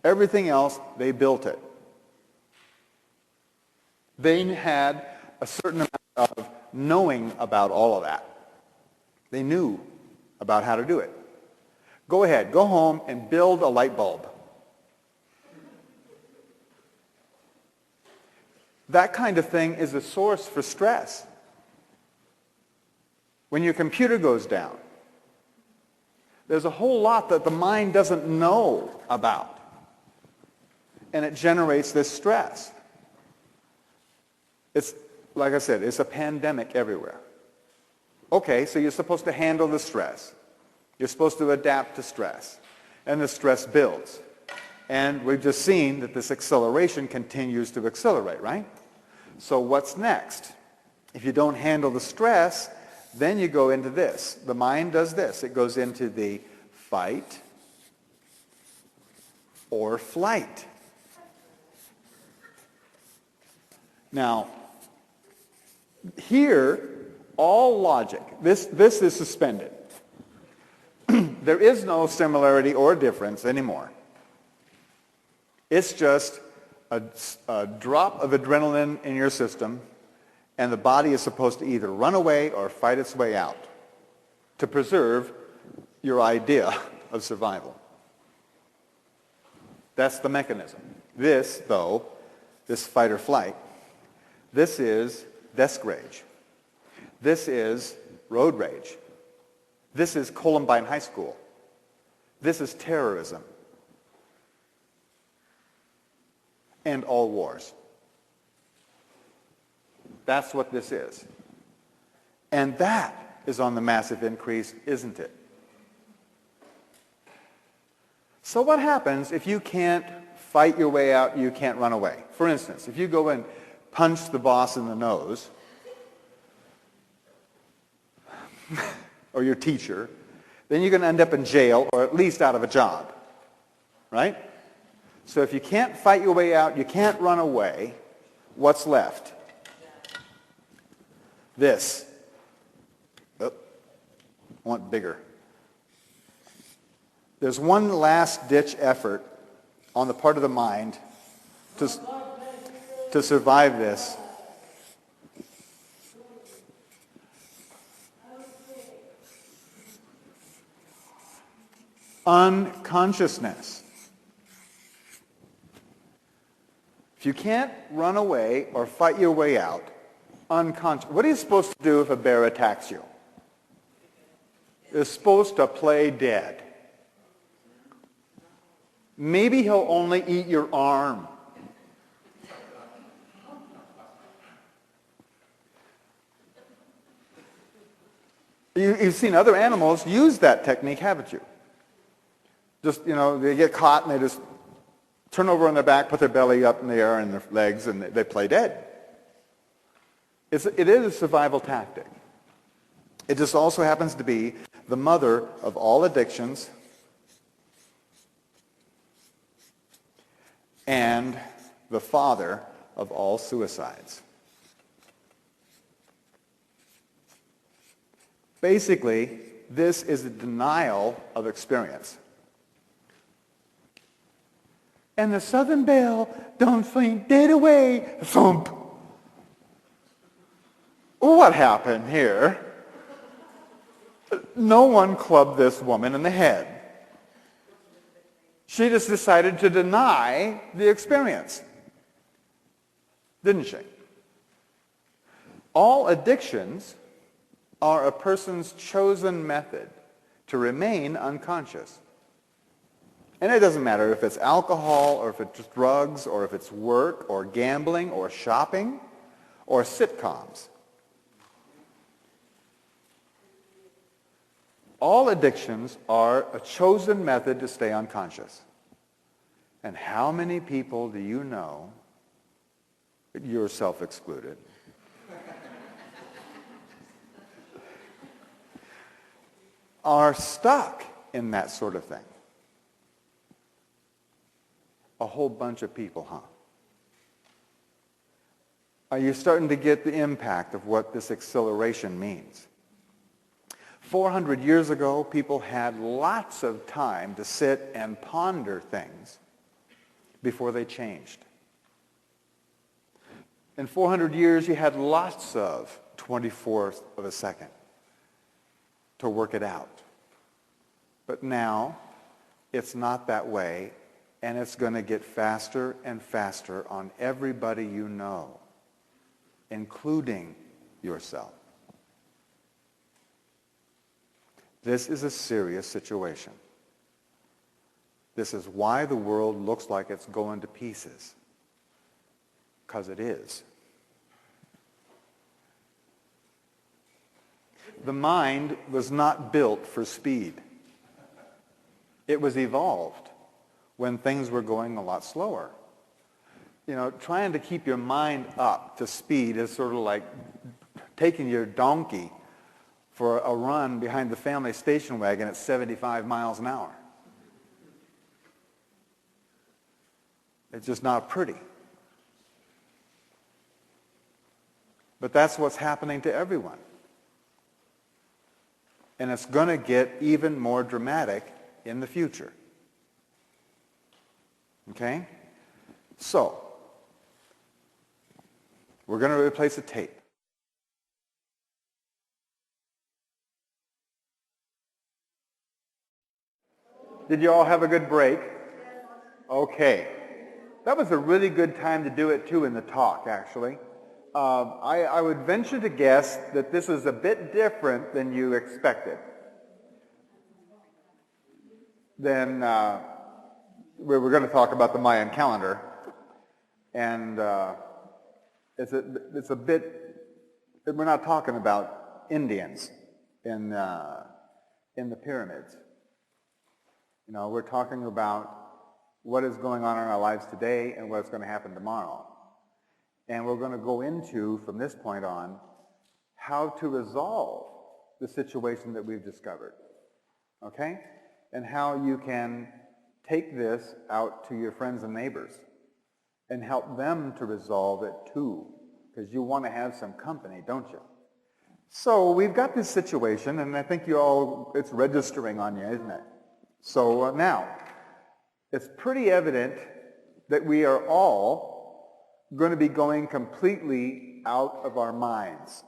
Everything else, they built it. They had a certain amount of knowing about all of that. They knew about how to do it. Go ahead, go home and build a light bulb. That kind of thing is a source for stress. When your computer goes down, there's a whole lot that the mind doesn't know about. And it generates this stress. It's, like I said, it's a pandemic everywhere. Okay, so you're supposed to handle the stress. You're supposed to adapt to stress. And the stress builds. And we've just seen that this acceleration continues to accelerate, right? So what's next? If you don't handle the stress, then you go into this. The mind does this. It goes into the fight or flight. Now, here, all logic, this is suspended. There is no similarity or difference anymore. It's just a drop of adrenaline in your system, and the body is supposed to either run away or fight its way out to preserve your idea of survival. That's the mechanism. This, though, this fight or flight, this is desk rage. This is road rage. This is Columbine High School. This is terrorism. And all wars. That's what this is. And that is on the massive increase, isn't it? So what happens if you can't fight your way out, you can't run away? For instance, if you go and punch the boss in the nose, or your teacher, then you're going to end up in jail or at least out of a job, right? So if you can't fight your way out, you can't run away, what's left? This. Oh, I want bigger. There's one last-ditch effort on the part of the mind to survive this. Unconsciousness. If you can't run away or fight your way out, unconscious. What are you supposed to do if a bear attacks you? You're supposed to play dead. Maybe he'll only eat your arm. You've seen other animals use that technique, haven't you? Just, they get caught and they just turn over on their back, put their belly up in the air and their legs, and they play dead. It is a survival tactic. It just also happens to be the mother of all addictions and the father of all suicides. Basically, this is a denial of experience. And the southern belle don't faint dead away. Thump. What happened here? No one clubbed this woman in the head. She just decided to deny the experience. Didn't she? All addictions are a person's chosen method to remain unconscious. And it doesn't matter if it's alcohol or if it's drugs or if it's work or gambling or shopping or sitcoms. All addictions are a chosen method to stay unconscious. And how many people do you know, yourself excluded, are stuck in that sort of thing? A whole bunch of people, huh? Are you starting to get the impact of what this acceleration means? 400 years ago, people had lots of time to sit and ponder things. before they changed. In 400 years, you had lots of 24th of a second to work it out. But now, it's not that way, and it's going to get faster and faster on everybody you know, including yourself. This is a serious situation. This is why the world looks like it's going to pieces, because it is. The mind was not built for speed. It was evolved when things were going a lot slower. You know, trying to keep your mind up to speed is sort of like taking your donkey for a run behind the family station wagon at 75 miles an hour. It's just not pretty. But that's what's happening to everyone. And it's going to get even more dramatic in the future. Okay? So, we're going to replace a tape. Did you all have a good break? Okay. That was a really good time to do it, too, in the talk, actually. I would venture to guess that this is a bit different than you expected. Then we're going to talk about the Mayan calendar. And it's a bit, we're not talking about Indians in the pyramids. You know, we're talking about what is going on in our lives today and what's going to happen tomorrow. And we're going to go into, from this point on, how to resolve the situation that we've discovered. Okay? And how you can take this out to your friends and neighbors and help them to resolve it too. Because you want to have some company, don't you? So we've got this situation, and I think it's registering on you, isn't it? So now, it's pretty evident that we are all going to be going completely out of our minds.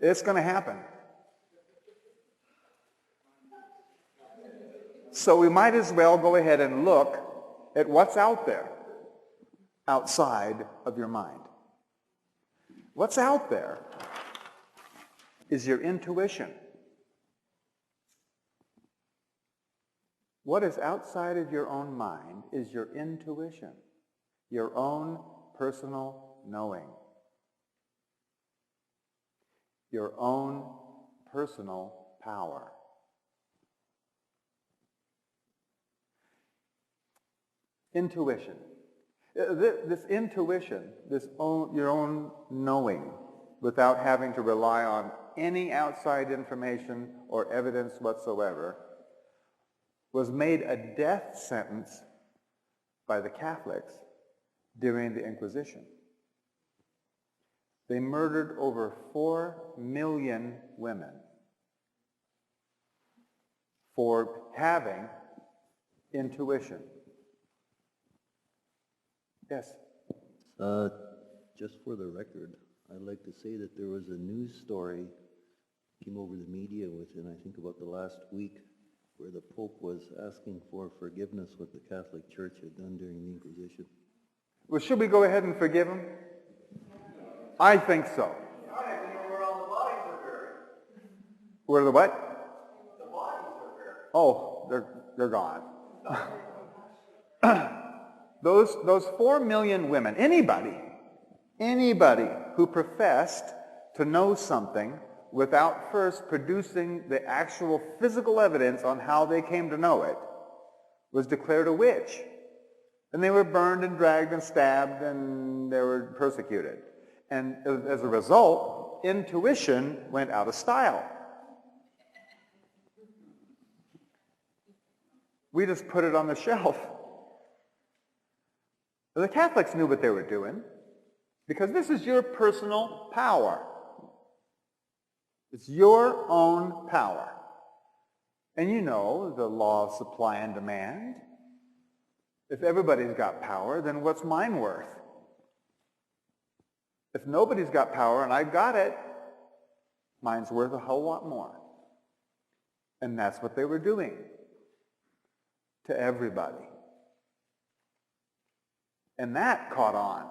It's going to happen. So we might as well go ahead and look at what's out there, outside of your mind. What's out there is your intuition. What is outside of your own mind is your intuition, your own personal knowing, your own personal power. Intuition. This intuition, your own knowing, without having to rely on any outside information or evidence whatsoever, was made a death sentence by the Catholics during the Inquisition. They murdered over 4 million women for having intuition. Yes? Just for the record, I'd like to say that there was a news story came over the media within, I think, about the last week, where the Pope was asking for forgiveness what the Catholic Church had done during the Inquisition. Well, should we go ahead and forgive him? I think so. I don't even know where all the bodies are buried. Where the what? The bodies are buried. Oh, they're gone. Those 4 million women, anybody who professed to know something without first producing the actual physical evidence on how they came to know it, was declared a witch. And they were burned and dragged and stabbed and they were persecuted. And as a result, intuition went out of style. We just put it on the shelf. The Catholics knew what they were doing, because this is your personal power. It's your own power. And you know the law of supply and demand. If everybody's got power, then what's mine worth? If nobody's got power and I've got it, mine's worth a whole lot more. And that's what they were doing to everybody. And that caught on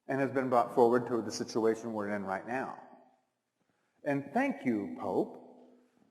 and has been brought forward to the situation we're in right now. And thank you, Pope,